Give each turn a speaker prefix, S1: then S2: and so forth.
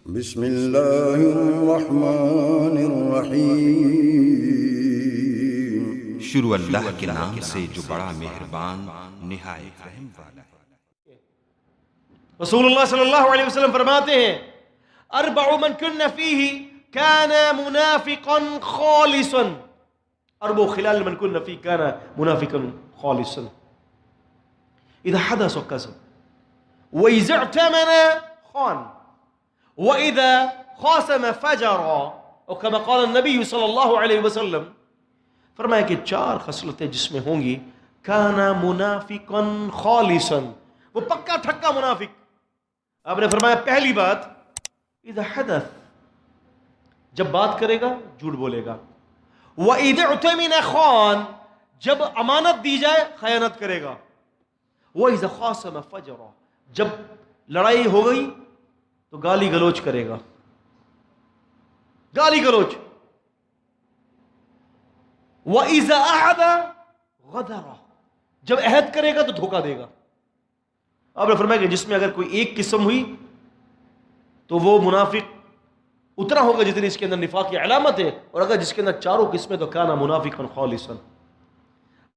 S1: بسم اللہ الرحمن الرحیم۔
S2: شروع اللہ کے نام سے جو بڑا مہربان نہایت رحم والا ہے۔
S3: رسول اللہ صلی اللہ علیہ وسلم فرماتے ہیں اربع من کن فیہ کان منافقا خالصا، اربع خلال من کن فیہ کان منافقا خالصا، اذا حدث کذب واذا اعتمن خان واذا خاصم فجر، اور كما قال النبی صلی اللہ علیہ وسلم، فرمایا کہ چار خصلتیں جس میں ہوں گی کان منافقا خالصا، وہ پکا ٹھکا منافق۔ آپ نے فرمایا پہلی بات اذا حدث، جب بات کرے گا جھوٹ بولے گا، وَإِذَا اُعْتَمِنَ خان، جب امانت دی جائے خیانت کرے گا، وَإِذَا خَاصَمَ فَجَرَ، جب لڑائی ہو گئی تو گالی گلوچ کرے گا، گالی گلوچ، وَإِذَا أَعَدَ غَدَرَ، جب عہد کرے گا تو دھوکہ دے گا۔ آپ نے فرمایا کہ جس میں اگر کوئی ایک قسم ہوئی تو وہ منافق اتنا ہوگا جتنی اس کے اندر نفاق کی علامت ہے، اور اگر جس کے اندر چاروں قسمیں تو کانا منافقا خالصا،